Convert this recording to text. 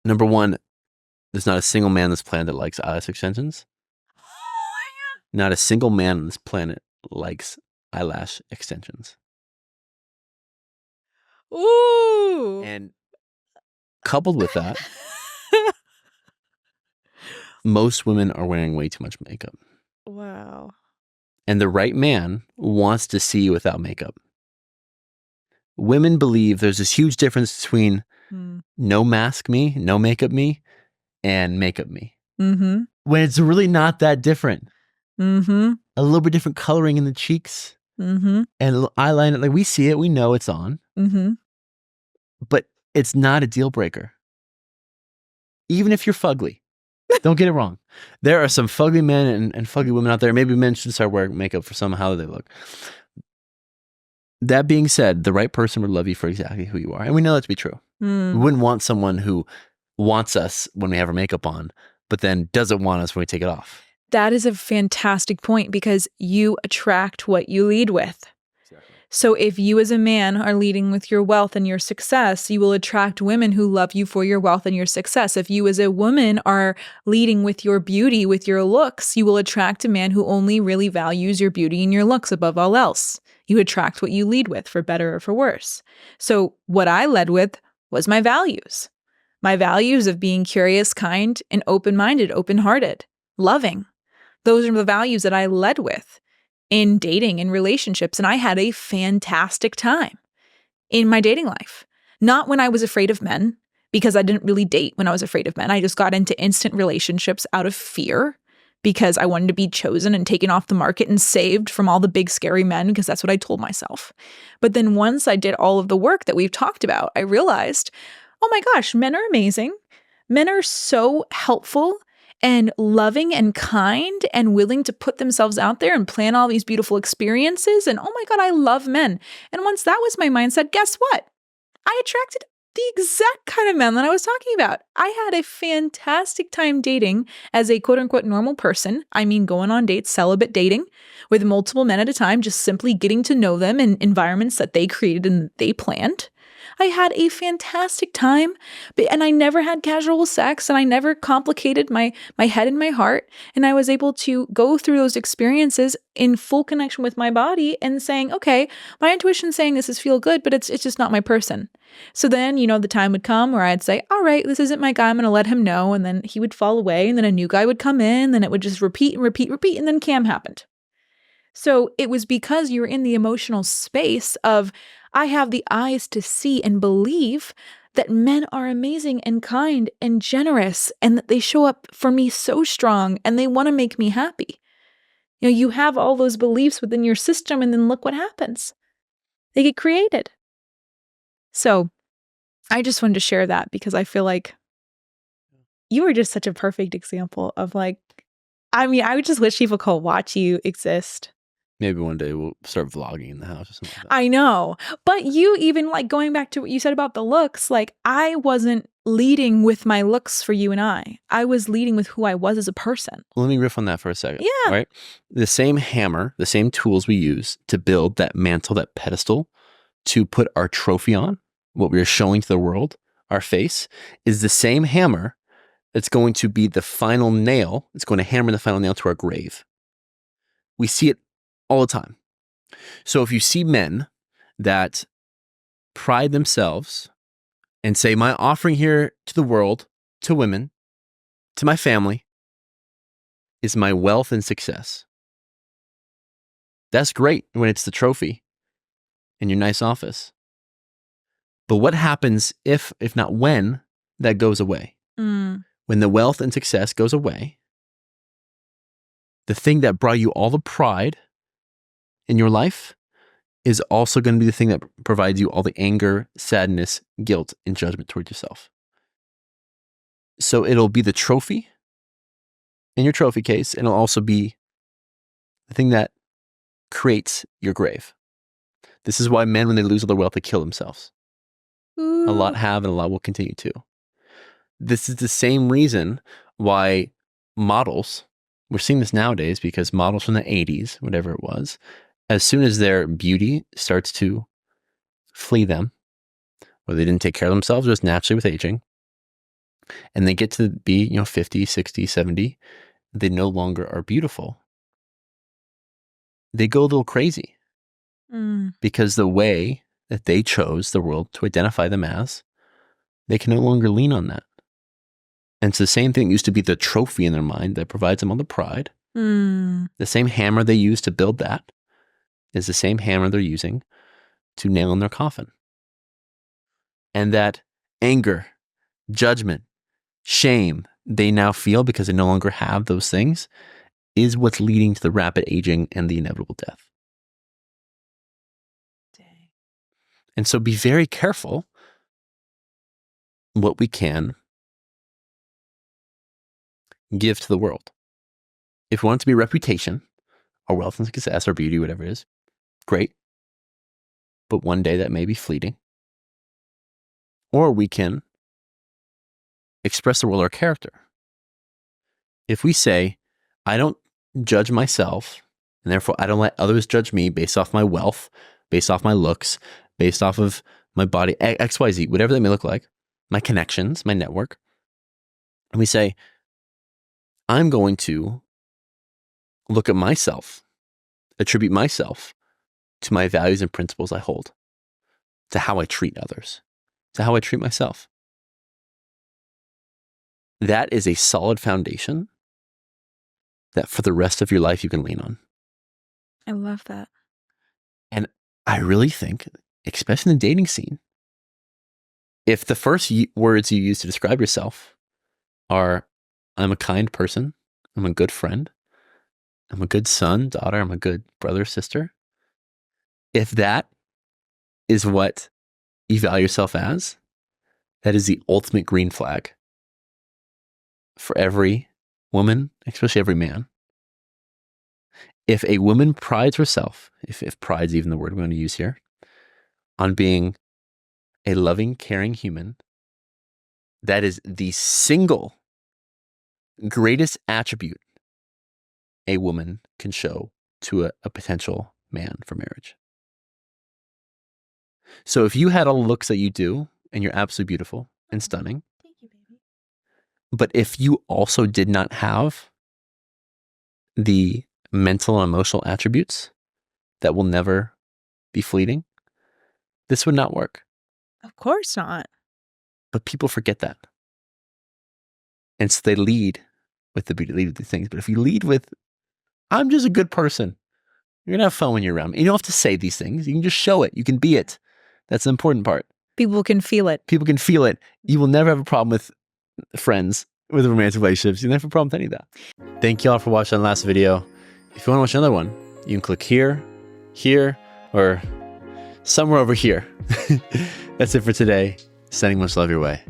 Number one, there's not a single man on this planet that likes eyelash extensions. Not a single man on this planet likes eyelash extensions. Ooh. And coupled with that, most women are wearing way too much makeup. Wow. And the right man wants to see you without makeup. Women believe there's this huge difference between no mask me, no makeup me, and makeup me. Mm-hmm. When it's really not that different. Mm-hmm. A little bit different coloring in the cheeks. Mm-hmm. And a little eyeliner. Like, we see it, we know it's on. Mm-hmm. But it's not a deal breaker. Even if you're fugly. Don't get it wrong. There are some fugly men and fugly women out there. Maybe men should start wearing makeup for somehow they look. That being said, the right person would love you for exactly who you are. And we know that to be true. We wouldn't want someone who wants us when we have our makeup on, but then doesn't want us when we take it off. That is a fantastic point because you attract what you lead with. Exactly. So if you as a man are leading with your wealth and your success, you will attract women who love you for your wealth and your success. If you as a woman are leading with your beauty, with your looks, you will attract a man who only really values your beauty and your looks above all else. You attract what you lead with, for better or for worse. So what I led with was my values. My values of being curious, kind, and open-minded, open-hearted, loving. Those are the values that I led with in dating and relationships. And I had a fantastic time in my dating life. Not when I was afraid of men, because I didn't really date when I was afraid of men. I just got into instant relationships out of fear because I wanted to be chosen and taken off the market and saved from all the big scary men, because that's what I told myself. But then once I did all of the work that we've talked about, I realized, oh my gosh, men are amazing. Men are so helpful and loving and kind and willing to put themselves out there and plan all these beautiful experiences. And oh my God, I love men. And once that was my mindset, guess what? I attracted the exact kind of men that I was talking about. I had a fantastic time dating as a quote unquote normal person. I mean, going on dates, celibate dating with multiple men at a time, just simply getting to know them in environments that they created and they planned. I had a fantastic time, and I never had casual sex, and I never complicated my head and my heart. And I was able to go through those experiences in full connection with my body and saying, okay, my intuition's saying this is feel good, but it's just not my person. So then, the time would come where I'd say, all right, this isn't my guy, I'm going to let him know. And then he would fall away, and then a new guy would come in, then it would just repeat and repeat, and then Cam happened. So it was because you're in the emotional space of, I have the eyes to see and believe that men are amazing and kind and generous, and that they show up for me so strong and they want to make me happy. You have all those beliefs within your system, and then look what happens. They get created. So I just wanted to share that because I feel like you were just such a perfect example of I would just wish people could watch you exist. Maybe one day we'll start vlogging in the house or something like that. I know. But you even going back to what you said about the looks, I wasn't leading with my looks for you and I was leading with who I was as a person. Let me riff on that for a second. Yeah. All right. The same hammer, the same tools we use to build that mantle, that pedestal, to put our trophy on, what we are showing to the world, our face, is the same hammer that's going to be the final nail. It's going to hammer the final nail to our grave. We see it all the time. So if you see men that pride themselves and say, my offering here to the world, to women, to my family, is my wealth and success. That's great when it's the trophy in your nice office. But what happens if not when, that goes away? When the wealth and success goes away, the thing that brought you all the pride in your life is also going to be the thing that provides you all the anger, sadness, guilt, and judgment toward yourself. So it'll be the trophy in your trophy case, and it'll also be the thing that creates your grave. This is why men, when they lose all their wealth, they kill themselves. Ooh. A lot have, and a lot will continue to. This is the same reason why models, we're seeing this nowadays because models from the 80s, whatever it was, as soon as their beauty starts to flee them, or they didn't take care of themselves just naturally with aging, and they get to be, 50, 60, 70, they no longer are beautiful. They go a little crazy because the way that they chose the world to identify them as, they can no longer lean on that. And it's the same thing that used to be the trophy in their mind that provides them all the pride. The same hammer they use to build that is the same hammer they're using to nail in their coffin. And that anger, judgment, shame they now feel because they no longer have those things is what's leading to the rapid aging and the inevitable death. Dang. And so be very careful what we can give to the world. If we want it to be reputation, or wealth and success, or beauty, whatever it is, great. But one day that may be fleeting. Or we can express the world our character. If we say, I don't judge myself, and therefore I don't let others judge me based off my wealth, based off my looks, based off of my body, XYZ, whatever that may look like, my connections, my network. And we say, I'm going to look at myself, attribute myself to my values and principles I hold, to how I treat others, to how I treat myself. That is a solid foundation that for the rest of your life you can lean on. I love that. And I really think, especially in the dating scene, if the first words you use to describe yourself are, I'm a kind person, I'm a good friend, I'm a good son, daughter, I'm a good brother, sister. If that is what you value yourself as, that is the ultimate green flag for every woman, especially every man. If a woman prides herself, if pride's even the word we're going to use here, on being a loving, caring human, that is the single greatest attribute a woman can show to a potential man for marriage. So if you had all the looks that you do, and you're absolutely beautiful and stunning, thank you, baby. But if you also did not have the mental and emotional attributes that will never be fleeting, this would not work. Of course not. But people forget that. And so they lead with the beauty, lead with the things. But if you lead with, I'm just a good person, you're going to have fun when you're around me. You don't have to say these things. You can just show it. You can be it. That's the important part. People can feel it. People can feel it. You will never have a problem with friends, with romantic relationships. You'll never have a problem with any of that. Thank you all for watching the last video. If you want to watch another one, you can click here, or somewhere over here. That's it for today. Sending much love your way.